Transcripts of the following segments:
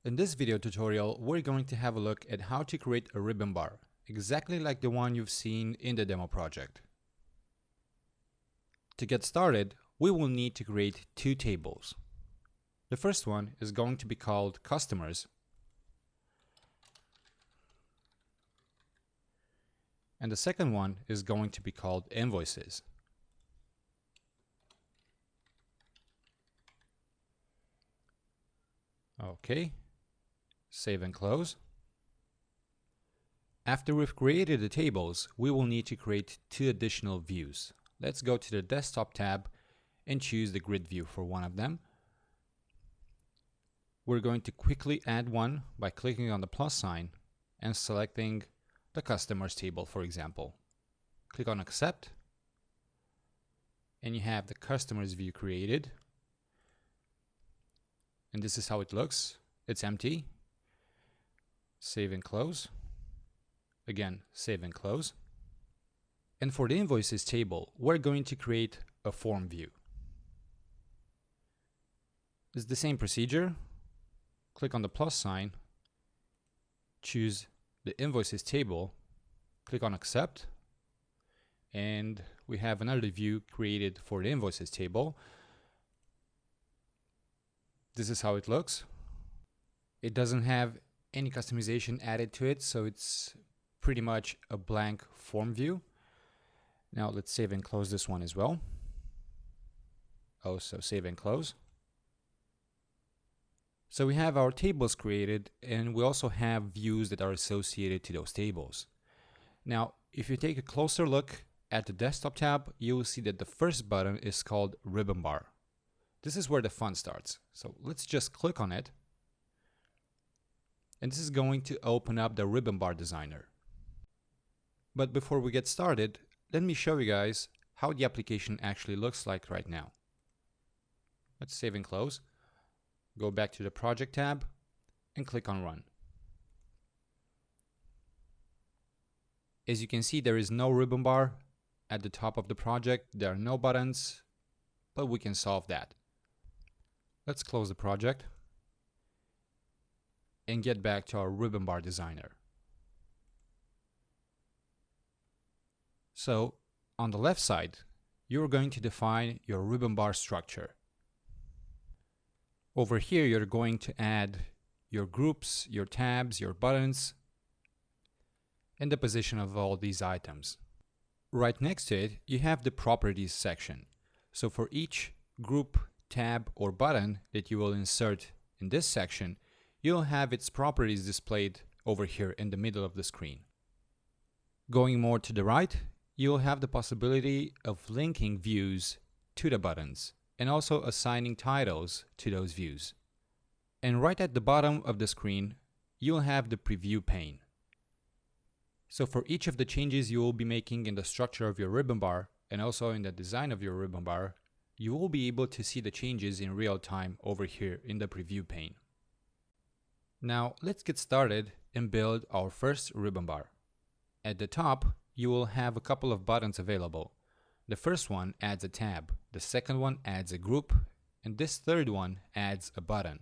In this video tutorial, we're going to have a look at how to create a ribbon bar, exactly like the one you've seen in the demo project. To get started, we will need to create two tables. The first one is going to be called Customers, and the second one is going to be called Invoices. Okay. Save and close. After we've created the tables, we will need to create two additional views. Let's go to the Desktop tab and choose the grid view for one of them. We're going to quickly add one by clicking on the plus sign and selecting the Customers table, for example. Click on Accept, and you have the Customers view created. And this is how it looks. It's empty. Save and close. Again, save and close. And for the Invoices table, we're going to create a form view. It's the same procedure. Click on the plus sign, choose the Invoices table, click on Accept, and we have another view created for the Invoices table. This is how it looks. It doesn't have any customization added to it, so it's pretty much a blank form view. Now let's save and close this one as well. Also save and close. So we have our tables created, and we also have views that are associated to those tables. Now, if you take a closer look at the Desktop tab, you will see that the first button is called Ribbon Bar. This is where the fun starts. So let's just click on it. And this is going to open up the RibbonBar Designer. But before we get started, let me show you guys how the application actually looks like right now. Let's save and close. Go back to the Project tab and click on Run. As you can see, there is no ribbon bar at the top of the project. There are no buttons, but we can solve that. Let's close the project and get back to our RibbonBar Designer. So on the left side, you're going to define your ribbon bar structure. Over here, you're going to add your groups, your tabs, your buttons, and the position of all these items. Right next to it, you have the Properties section. So for each group, tab, or button that you will insert in this section, you'll have its properties displayed over here in the middle of the screen. Going more to the right, you'll have the possibility of linking views to the buttons and also assigning titles to those views. And right at the bottom of the screen, you'll have the preview pane. So for each of the changes you will be making in the structure of your ribbon bar and also in the design of your ribbon bar, you will be able to see the changes in real time over here in the preview pane. Now let's get started and build our first ribbon bar. At the top, you will have a couple of buttons available. The first one adds a tab, the second one adds a group, and this third one adds a button.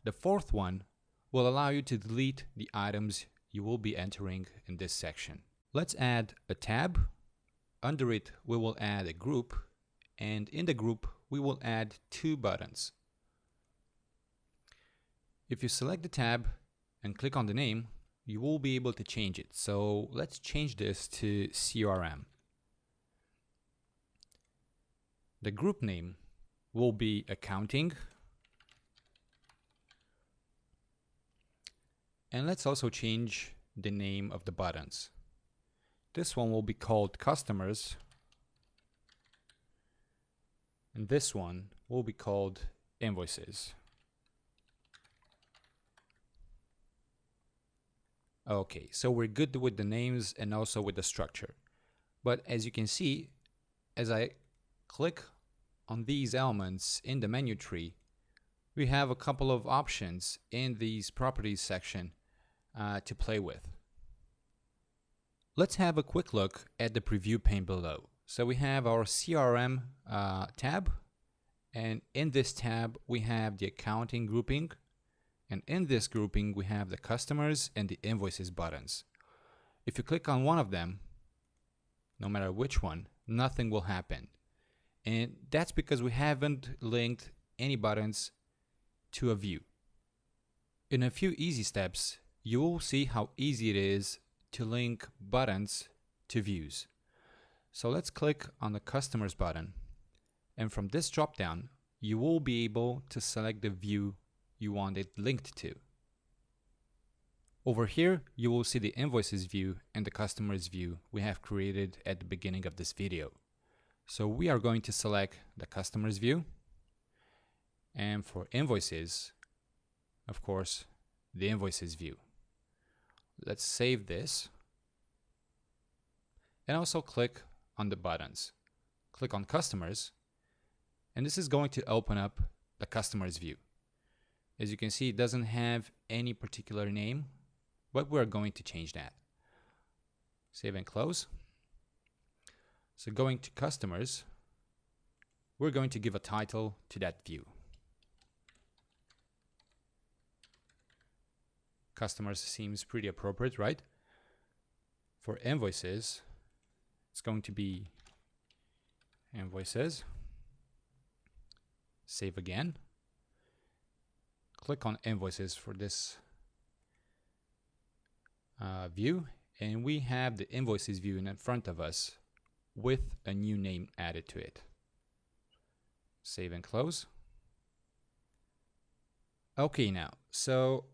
The fourth one will allow you to delete the items you will be entering in this section. Let's add a tab. Under it, we will add a group, and in the group, we will add two buttons. If you select the tab and click on the name, you will be able to change it. So let's change this to CRM. The group name will be Accounting. And let's also change the name of the buttons. This one will be called Customers. And this one will be called Invoices. Okay, so we're good with the names and also with the structure. But as you can see, as I click on these elements in the menu tree, we have a couple of options in these properties section to play with. Let's have a quick look at the preview pane below. So we have our CRM tab, and in this tab we have the accounting grouping And in this grouping, we have the customers and the invoices buttons. If you click on one of them, no matter which one, nothing will happen. And that's because we haven't linked any buttons to a view. In a few easy steps, you will see how easy it is to link buttons to views. So let's click on the customers button. And from this drop-down, you will be able to select the view you want it linked to. Over here, you will see the invoices view and the customers view we have created at the beginning of this video. So we are going to select the customers view. And for invoices, of course, the invoices view. Let's save this. And also click on the buttons. Click on customers. And this is going to open up the customers view. As you can see, it doesn't have any particular name, but we're going to change that. Save and close. So going to customers, we're going to give a title to that view. Customers seems pretty appropriate, right? For invoices, it's going to be invoices. Save again. Click on invoices for this view, and we have the invoices view in front of us with a new name added to it. Save and close. Okay, now, so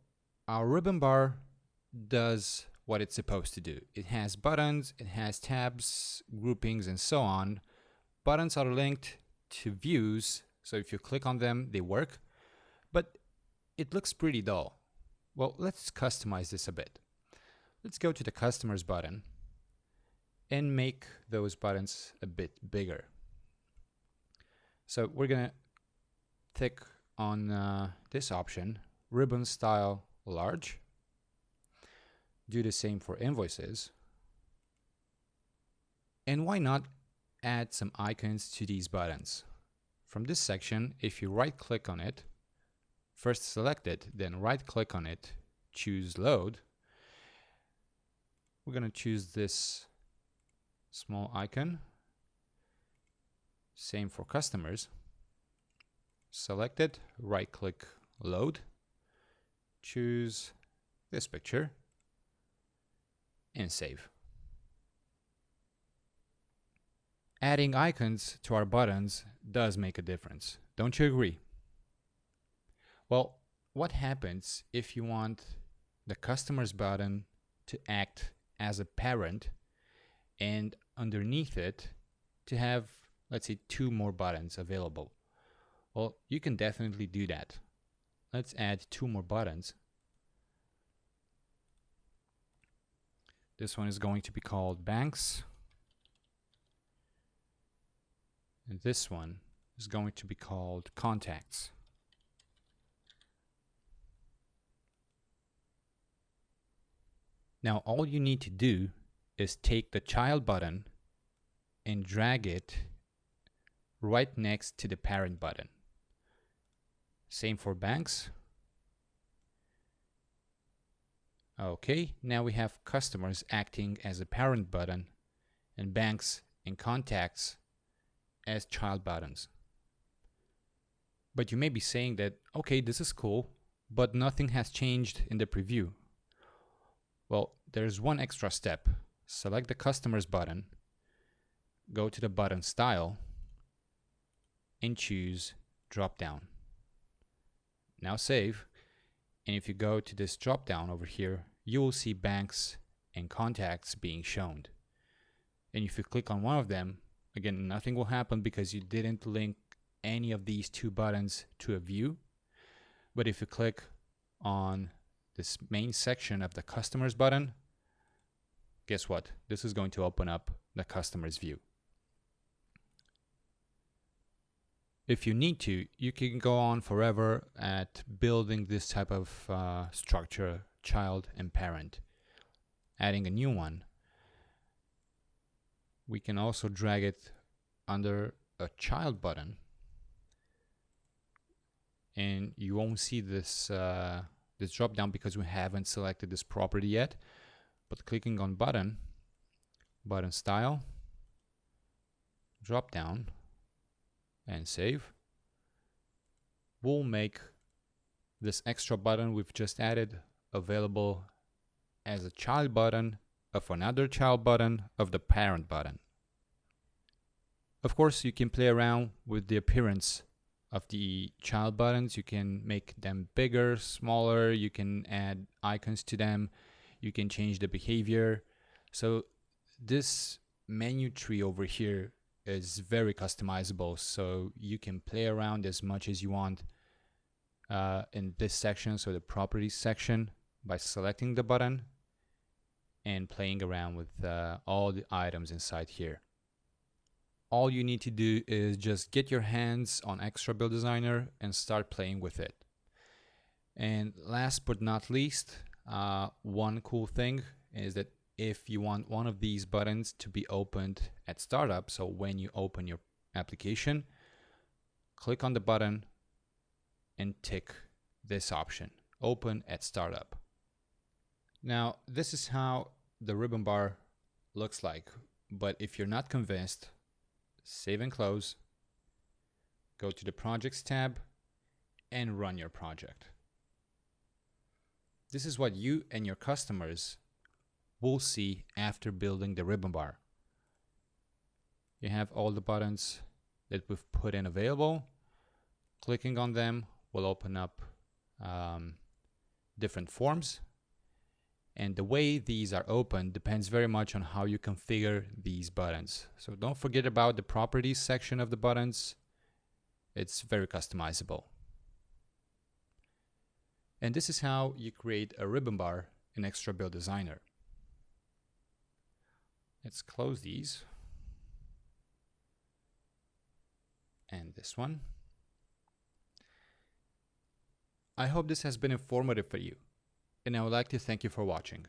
our RibbonBar does what it's supposed to do. It has buttons, it has tabs, groupings, and so on. Buttons are linked to views, so if you click on them, they work, but it looks pretty dull. Well, let's customize this a bit. Let's go to the customers button and make those buttons a bit bigger. So we're gonna click on this option, ribbon style large. Do the same for invoices. And why not add some icons to these buttons? From this section, if you right click on it, first select it, then right click on it, choose load. We're gonna choose this small icon. Same for customers. Select it, right click, load. Choose this picture and save. Adding icons to our buttons does make a difference. Don't you agree? Well, what happens if you want the customers button to act as a parent and underneath it to have, let's say, 2 more buttons available? Well, you can definitely do that. Let's add 2 more buttons. This one is going to be called banks. And this one is going to be called contacts. Now all you need to do is take the child button and drag it right next to the parent button. Same for banks. Okay, now we have customers acting as a parent button and banks and contacts as child buttons. But you may be saying that, okay, this is cool, but nothing has changed in the preview. Well, there's one extra step. Select the customers button, go to the button style, and choose drop down. Now save, and if you go to this drop down over here, you will see banks and contacts being shown. And if you click on one of them, again, nothing will happen because you didn't link any of these 2 buttons to a view. But if you click on this main section of the customers button, guess what? This is going to open up the customers view. If you need to, you can go on forever at building this type of structure, child and parent. Adding a new one. We can also drag it under a child button. And you won't see this this drop down because we haven't selected this property yet. But clicking on button style, drop down, and save, we'll make this extra button we've just added available as a child button of another child button of the parent button. Of course, you can play around with the appearance of the child buttons. You can make them bigger, smaller, you can add icons to them, you can change the behavior. So this menu tree over here is very customizable, so you can play around as much as you want in this section, so the properties section, by selecting the button and playing around with all the items inside here. All you need to do is just get your hands on XtraBuild Designer and start playing with it. And last but not least, one cool thing is that if you want one of these buttons to be opened at startup, so when you open your application, click on the button and tick this option, open at startup. Now, this is how the RibbonBar looks like, but if you're not convinced, save and close, go to the Projects tab, and run your project. This is what you and your customers will see after building the RibbonBar. You have all the buttons that we've put in available. Clicking on them will open up different forms. And the way these are opened depends very much on how you configure these buttons. So don't forget about the properties section of the buttons. It's very customizable. And this is how you create a RibbonBar in XtraBuild Designer. Let's close these. And this one. I hope this has been informative for you, and I would like to thank you for watching.